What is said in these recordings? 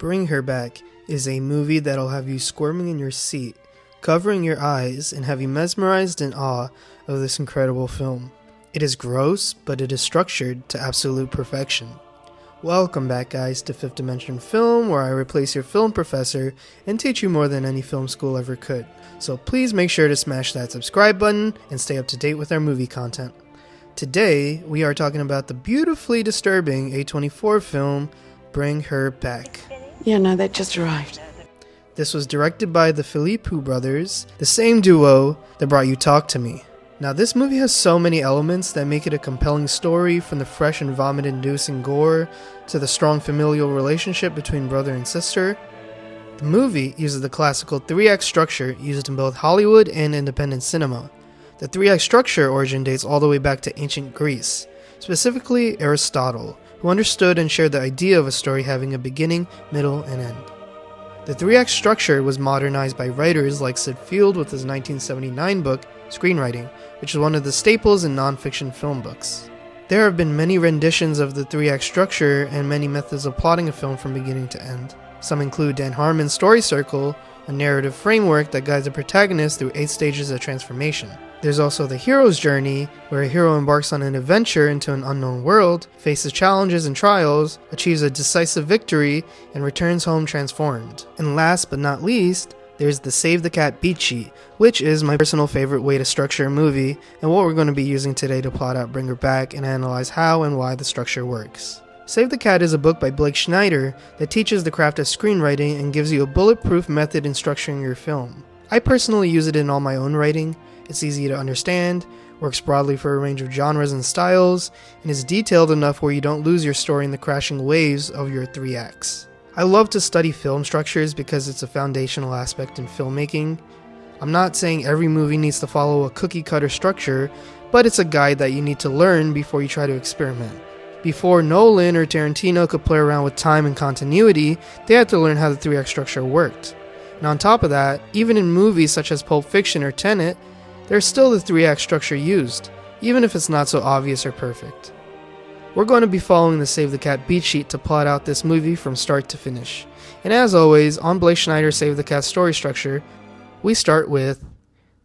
Bring Her Back is a movie that'll have you squirming in your seat, covering your eyes, and have you mesmerized in awe of this incredible film. It is gross, but it is structured to absolute perfection. Welcome back, guys, to Fifth Dimension Film, where I replace your film professor and teach you more than any film school ever could. So please make sure to smash that subscribe button and stay up to date with our movie content. Today, we are talking about the beautifully disturbing A24 film, Bring Her Back. Yeah, no, they just arrived. This was directed by the Philippe brothers, the same duo that brought you Talk to Me. Now, this movie has so many elements that make it a compelling story, from the fresh and vomit-inducing gore to the strong familial relationship between brother and sister. The movie uses the classical 3-act structure used in both Hollywood and independent cinema. The 3-act structure origin dates all the way back to ancient Greece, specifically Aristotle, who understood and shared the idea of a story having a beginning, middle, and end. The 3-act structure was modernized by writers like Sid Field with his 1979 book, Screenwriting, which is one of the staples in nonfiction film books. There have been many renditions of the 3-act structure and many methods of plotting a film from beginning to end. Some include Dan Harmon's Story Circle, a narrative framework that guides a protagonist through 8 stages of transformation. There's also the hero's journey, where a hero embarks on an adventure into an unknown world, faces challenges and trials, achieves a decisive victory, and returns home transformed. And last but not least, there's the Save the Cat beat sheet, which is my personal favorite way to structure a movie, and what we're going to be using today to plot out Bring Her Back and analyze how and why the structure works. Save the Cat is a book by Blake Schneider that teaches the craft of screenwriting and gives you a bulletproof method in structuring your film. I personally use it in all my own writing. It's easy to understand, works broadly for a range of genres and styles, and is detailed enough where you don't lose your story in the crashing waves of your 3 acts. I love to study film structures because it's a foundational aspect in filmmaking. I'm not saying every movie needs to follow a cookie-cutter structure, but it's a guide that you need to learn before you try to experiment. Before Nolan or Tarantino could play around with time and continuity, they had to learn how the 3-act structure worked. And on top of that, even in movies such as Pulp Fiction or Tenet, there's still the 3-act structure used, even if it's not so obvious or perfect. We're going to be following the Save the Cat beat sheet to plot out this movie from start to finish. And as always, on Blake Schneider's Save the Cat story structure, we start with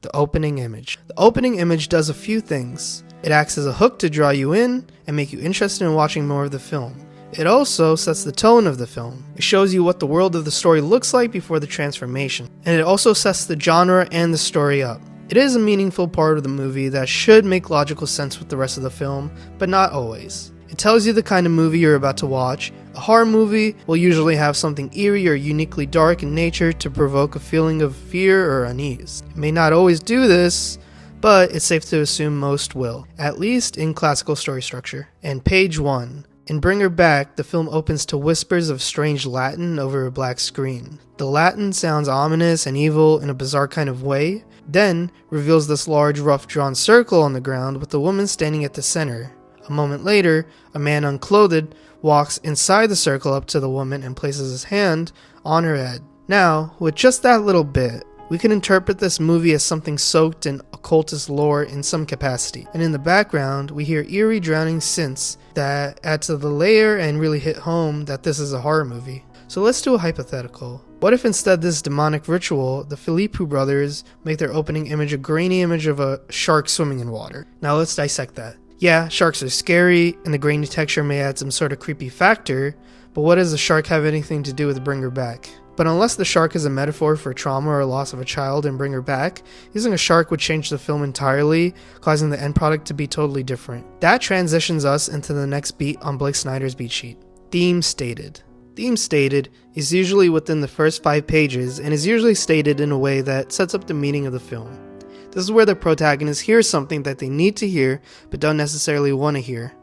the opening image. The opening image does a few things. It acts as a hook to draw you in and make you interested in watching more of the film. It also sets the tone of the film. It shows you what the world of the story looks like before the transformation. And it also sets the genre and the story up. It is a meaningful part of the movie that should make logical sense with the rest of the film, but not always. It tells you the kind of movie you're about to watch. A horror movie will usually have something eerie or uniquely dark in nature to provoke a feeling of fear or unease. It may not always do this, but it's safe to assume most will, at least in classical story structure. And page 1. In Bring Her Back, the film opens to whispers of strange Latin over a black screen. The Latin sounds ominous and evil in a bizarre kind of way, then reveals this large, rough-drawn circle on the ground with the woman standing at the center. A moment later, a man unclothed walks inside the circle up to the woman and places his hand on her head. Now, with just that little bit, we can interpret this movie as something soaked in occultist lore in some capacity. And in the background, we hear eerie drowning synths that add to the layer and really hit home that this is a horror movie. So let's do a hypothetical. What if instead this demonic ritual, the Philippe brothers make their opening image a grainy image of a shark swimming in water? Now let's dissect that. Yeah, sharks are scary, and the grainy texture may add some sort of creepy factor, but what does the shark have anything to do with Bring Her Back? But unless the shark is a metaphor for trauma or loss of a child in Bring Her Back, using a shark would change the film entirely, causing the end product to be totally different. That transitions us into the next beat on Blake Schneider's beat sheet. Theme stated. Theme stated is usually within the first 5 pages and is usually stated in a way that sets up the meaning of the film. This is where the protagonist hears something that they need to hear but don't necessarily want to hear.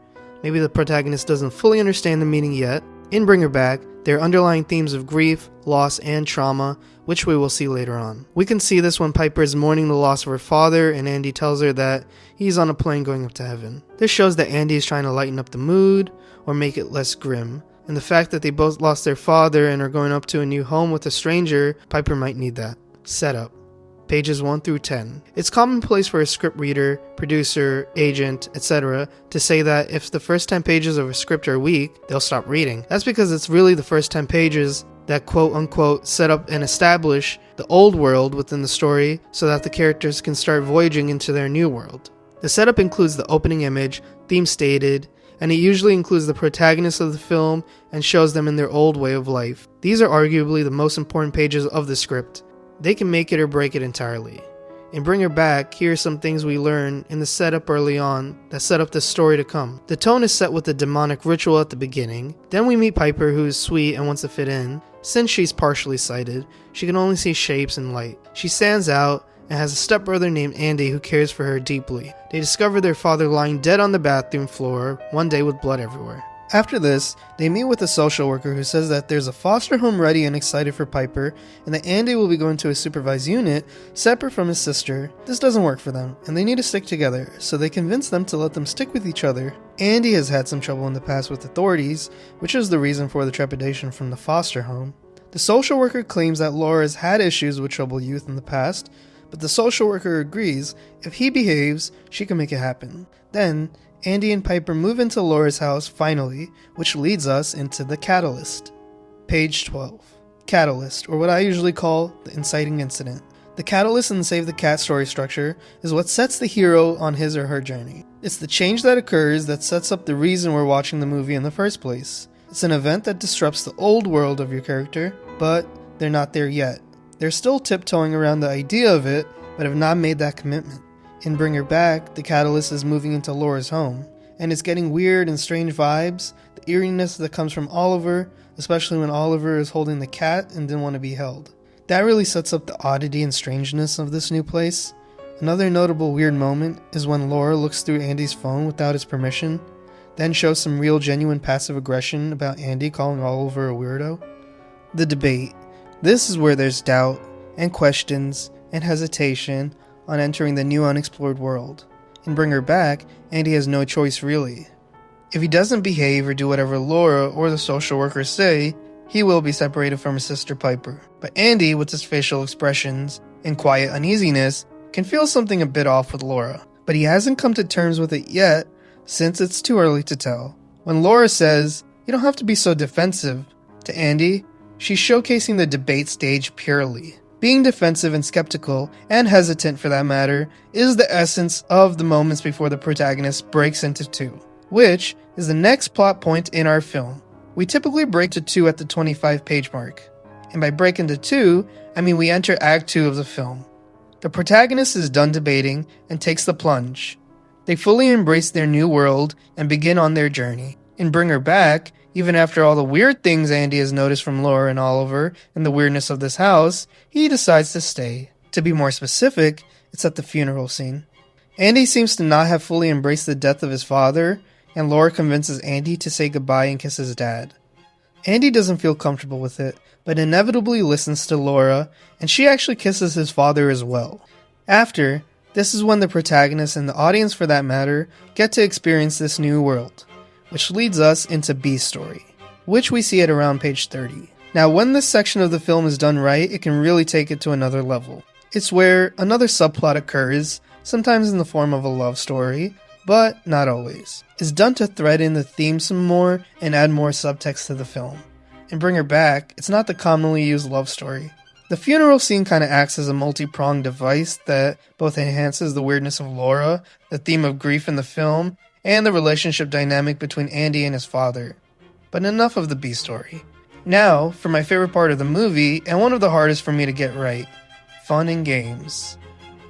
Maybe the protagonist doesn't fully understand the meaning yet. In Bring Her Back, there are underlying themes of grief, loss, and trauma, which we will see later on. We can see this when Piper is mourning the loss of her father and Andy tells her that he's on a plane going up to heaven. This shows that Andy is trying to lighten up the mood or make it less grim. And the fact that they both lost their father and are going up to a new home with a stranger, Piper might need that. Setup. pages 1 through 10. It's commonplace for a script reader, producer, agent, etc. to say that if the first 10 pages of a script are weak, they'll stop reading. That's because it's really the first 10 pages that quote-unquote set up and establish the old world within the story so that the characters can start voyaging into their new world. The setup includes the opening image, theme stated, and it usually includes the protagonists of the film and shows them in their old way of life. These are arguably the most important pages of the script. They can make it or break it entirely. In Bring Her Back, here are some things we learn in the setup early on that set up the story to come. The tone is set with the demonic ritual at the beginning. Then we meet Piper, who is sweet and wants to fit in. Since she's partially sighted, she can only see shapes and light. She stands out and has a stepbrother named Andy who cares for her deeply. They discover their father lying dead on the bathroom floor one day with blood everywhere. After this, they meet with a social worker who says that there's a foster home ready and excited for Piper, and that Andy will be going to a supervised unit separate from his sister. This doesn't work for them, and they need to stick together, so they convince them to let them stick with each other. Andy has had some trouble in the past with authorities, which is the reason for the trepidation from the foster home. The social worker claims that Laura has had issues with troubled youth in the past, but the social worker agrees if he behaves, she can make it happen. Then, Andy and Piper move into Laura's house finally, which leads us into the catalyst. Page 12. Catalyst, or what I usually call the inciting incident. The catalyst in the Save the Cat story structure is what sets the hero on his or her journey. It's the change that occurs that sets up the reason we're watching the movie in the first place. It's an event that disrupts the old world of your character, but they're not there yet. They're still tiptoeing around the idea of it, but have not made that commitment. In Bring Her Back, the catalyst is moving into Laura's home, and it's getting weird and strange vibes, the eeriness that comes from Oliver, especially when Oliver is holding the cat and didn't want to be held. That really sets up the oddity and strangeness of this new place. Another notable weird moment is when Laura looks through Andy's phone without his permission, then shows some real genuine passive aggression about Andy calling Oliver a weirdo. The debate. This is where there's doubt, and questions, and hesitation on entering the new unexplored world. In Bring Her Back, Andy has no choice really. If he doesn't behave or do whatever Laura or the social workers say, he will be separated from his sister Piper. But Andy, with his facial expressions and quiet uneasiness, can feel something a bit off with Laura. But he hasn't come to terms with it yet, since it's too early to tell. When Laura says, "You don't have to be so defensive," to Andy, she's showcasing the debate stage purely. Being defensive and skeptical, and hesitant for that matter, is the essence of the moments before the protagonist breaks into two, which is the next plot point in our film. We typically break to 2 at the 25-page mark, and by break into 2, I mean we enter Act 2 of the film. The protagonist is done debating and takes the plunge. They fully embrace their new world and begin on their journey. In Bring Her Back, even after all the weird things Andy has noticed from Laura and Oliver and the weirdness of this house, he decides to stay. To be more specific, it's at the funeral scene. Andy seems to not have fully embraced the death of his father, and Laura convinces Andy to say goodbye and kiss his dad. Andy doesn't feel comfortable with it, but inevitably listens to Laura, and she actually kisses his father as well. After, this is when the protagonist and the audience for that matter get to experience this new world, which leads us into B's story, which we see at around page 30. Now, when this section of the film is done right, it can really take it to another level. It's where another subplot occurs, sometimes in the form of a love story, but not always. It's done to thread in the theme some more and add more subtext to the film. In Bring Her Back, it's not the commonly used love story. The funeral scene kind of acts as a multi-pronged device that both enhances the weirdness of Laura, the theme of grief in the film, and the relationship dynamic between Andy and his father. But enough of the B story. Now, for my favorite part of the movie, and one of the hardest for me to get right, fun and games.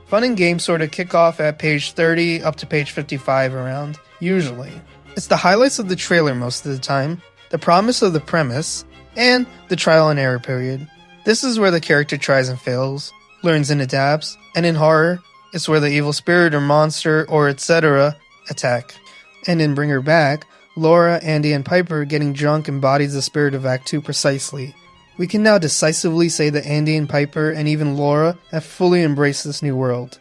Fun and games sort of kick off at page 30 up to page 55 around, usually. It's the highlights of the trailer most of the time, the promise of the premise, and the trial and error period. This is where the character tries and fails, learns and adapts, and in horror, it's where the evil spirit or monster or etc. attack. And in Bring Her Back, Laura, Andy, and Piper getting drunk embodies the spirit of Act 2 precisely. We can now decisively say that Andy and Piper, and even Laura, have fully embraced this new world.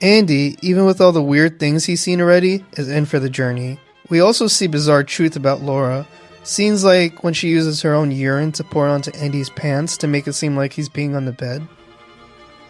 Andy, even with all the weird things he's seen already, is in for the journey. We also see bizarre truth about Laura. Scenes like when she uses her own urine to pour onto Andy's pants to make it seem like he's peeing on the bed.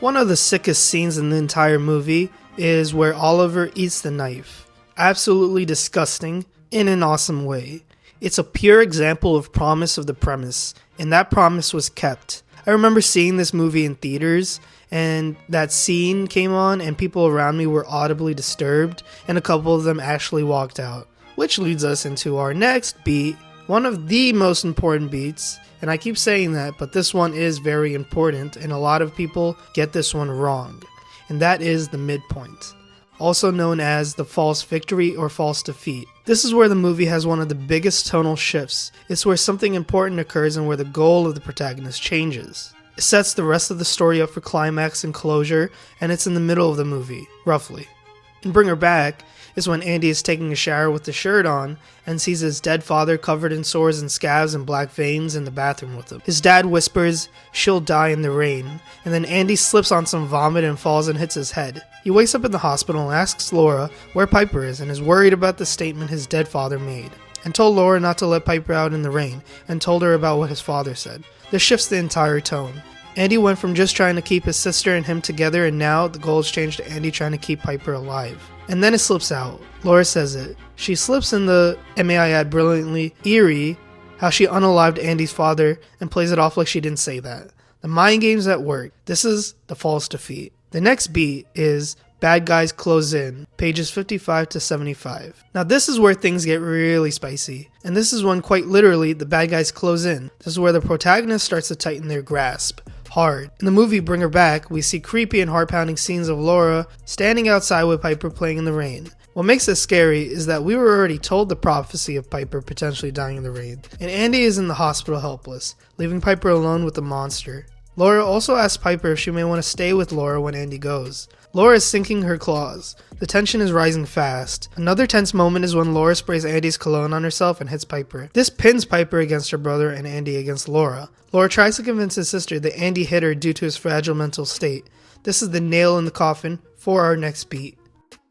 One of the sickest scenes in the entire movie is where Oliver eats the knife. Absolutely disgusting in an awesome way. It's a pure example of promise of the premise, and that promise was kept. I remember seeing this movie in theaters, and that scene came on and people around me were audibly disturbed, and a couple of them actually walked out. Which leads us into our next beat, one of the most important beats, and I keep saying that, but this one is very important, and a lot of people get this one wrong, and that is the midpoint, also known as the false victory or false defeat. This is where the movie has one of the biggest tonal shifts. It's where something important occurs and where the goal of the protagonist changes. It sets the rest of the story up for climax and closure, and it's in the middle of the movie, roughly. In Bring Her Back is when Andy is taking a shower with the shirt on and sees his dead father covered in sores and scabs and black veins in the bathroom with him. His dad whispers, "She'll die in the rain," and then Andy slips on some vomit and falls and hits his head. He wakes up in the hospital and asks Laura where Piper is and is worried about the statement his dead father made, and told Laura not to let Piper out in the rain, and told her about what his father said. This shifts the entire tone. Andy went from just trying to keep his sister and him together, and now the goal has changed to Andy trying to keep Piper alive. And then it slips out. Laura says it. She slips in the, may I add brilliantly, eerie, how she unalived Andy's father and plays it off like she didn't say that. The mind games at work. This is the false defeat. The next beat is Bad Guys Close In, pages 55 to 75. Now this is where things get really spicy. And this is when quite literally the bad guys close in. This is where the protagonist starts to tighten their grasp. Hard. In the movie Bring Her Back, we see creepy and heart-pounding scenes of Laura standing outside with Piper playing in the rain. What makes this scary is that we were already told the prophecy of Piper potentially dying in the rain, and Andy is in the hospital helpless, leaving Piper alone with the monster. Laura also asks Piper if she may want to stay with Laura when Andy goes. Laura is sinking her claws. The tension is rising fast. Another tense moment is when Laura sprays Andy's cologne on herself and hits Piper. This pins Piper against her brother and Andy against Laura. Laura tries to convince his sister that Andy hit her due to his fragile mental state. This is the nail in the coffin for our next beat.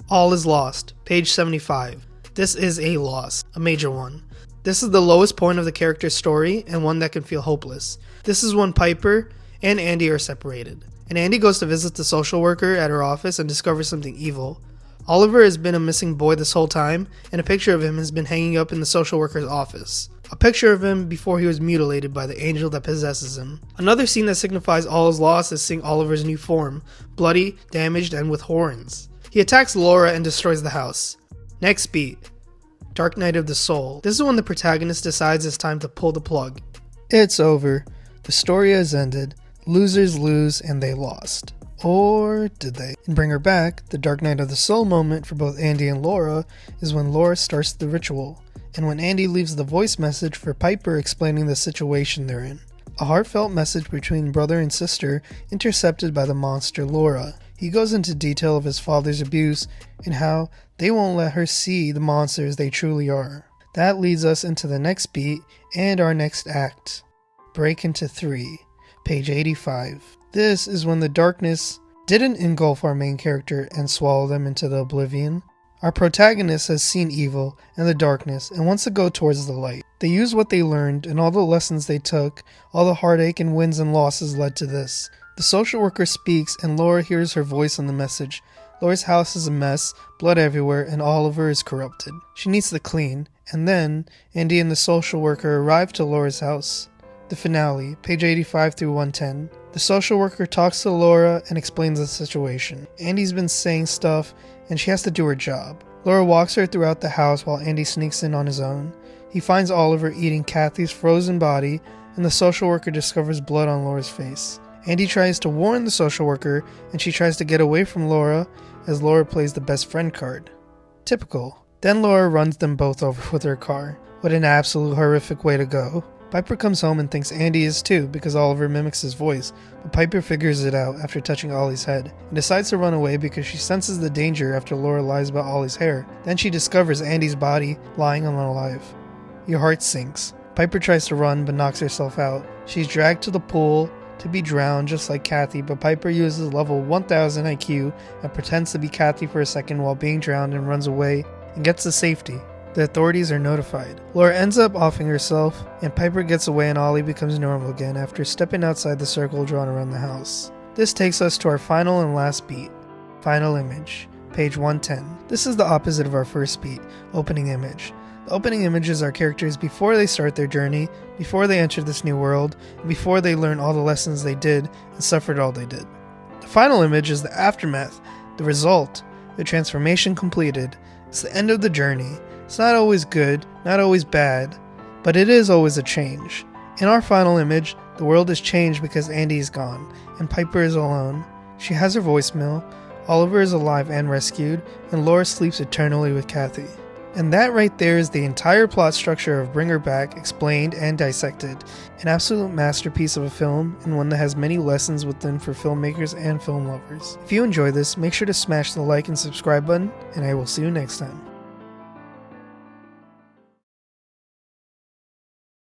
All is lost, page 75. This is a loss, a major one. This is the lowest point of the character's story and one that can feel hopeless. This is when Piper and Andy are separated, and Andy goes to visit the social worker at her office and discovers something evil. Oliver has been a missing boy this whole time, and a picture of him has been hanging up in the social worker's office. A picture of him before he was mutilated by the angel that possesses him. Another scene that signifies all is lost is seeing Oliver's new form, bloody, damaged, and with horns. He attacks Laura and destroys the house. Next beat, Dark Night of the Soul. This is when the protagonist decides it's time to pull the plug. It's over. The story has ended. Losers lose and they lost. Or did they? In Bring Her Back, the Dark Night of the Soul moment for both Andy and Laura is when Laura starts the ritual, and when Andy leaves the voice message for Piper explaining the situation they're in. A heartfelt message between brother and sister intercepted by the monster Laura. He goes into detail of his father's abuse and how they won't let her see the monsters they truly are. That leads us into the next beat and our next act. Break into 3. Page 85. This is when the darkness didn't engulf our main character and swallow them into the oblivion. Our protagonist has seen evil and the darkness and wants to go towards the light. They use what they learned and all the lessons they took, all the heartache and wins and losses led to this. The social worker speaks and Laura hears her voice on the message. Laura's house is a mess, blood everywhere, and Oliver is corrupted. She needs to clean, and then Andy and the social worker arrive to Laura's house. The finale, page 85 through 110. The social worker talks to Laura and explains the situation. Andy's been saying stuff and she has to do her job. Laura walks her throughout the house while Andy sneaks in on his own. He finds Oliver eating Kathy's frozen body and the social worker discovers blood on Laura's face. Andy tries to warn the social worker and she tries to get away from Laura as Laura plays the best friend card. Typical. Then Laura runs them both over with her car. What an absolute horrific way to go. Piper comes home and thinks Andy is too because Oliver mimics his voice, but Piper figures it out after touching Ollie's head and decides to run away because she senses the danger after Laura lies about Ollie's hair. Then she discovers Andy's body lying unalive. Your heart sinks. Piper tries to run but knocks herself out. She's dragged to the pool to be drowned just like Kathy, but Piper uses level 1000 IQ and pretends to be Kathy for a second while being drowned and runs away and gets to safety. The authorities are notified. Laura ends up offing herself, and Piper gets away and Ollie becomes normal again after stepping outside the circle drawn around the house. This takes us to our final and last beat, final image, page 110. This is the opposite of our first beat, opening image. The opening image is our characters before they start their journey, before they enter this new world, and before they learn all the lessons they did and suffered all they did. The final image is the aftermath, the result, the transformation completed. It's the end of the journey. It's not always good, not always bad, but it is always a change. In our final image, the world is changed because Andy is gone, and Piper is alone. She has her voicemail, Oliver is alive and rescued, and Laura sleeps eternally with Kathy. And that right there is the entire plot structure of Bring Her Back, explained and dissected. An absolute masterpiece of a film, and one that has many lessons within for filmmakers and film lovers. If you enjoy this, make sure to smash the like and subscribe button, and I will see you next time.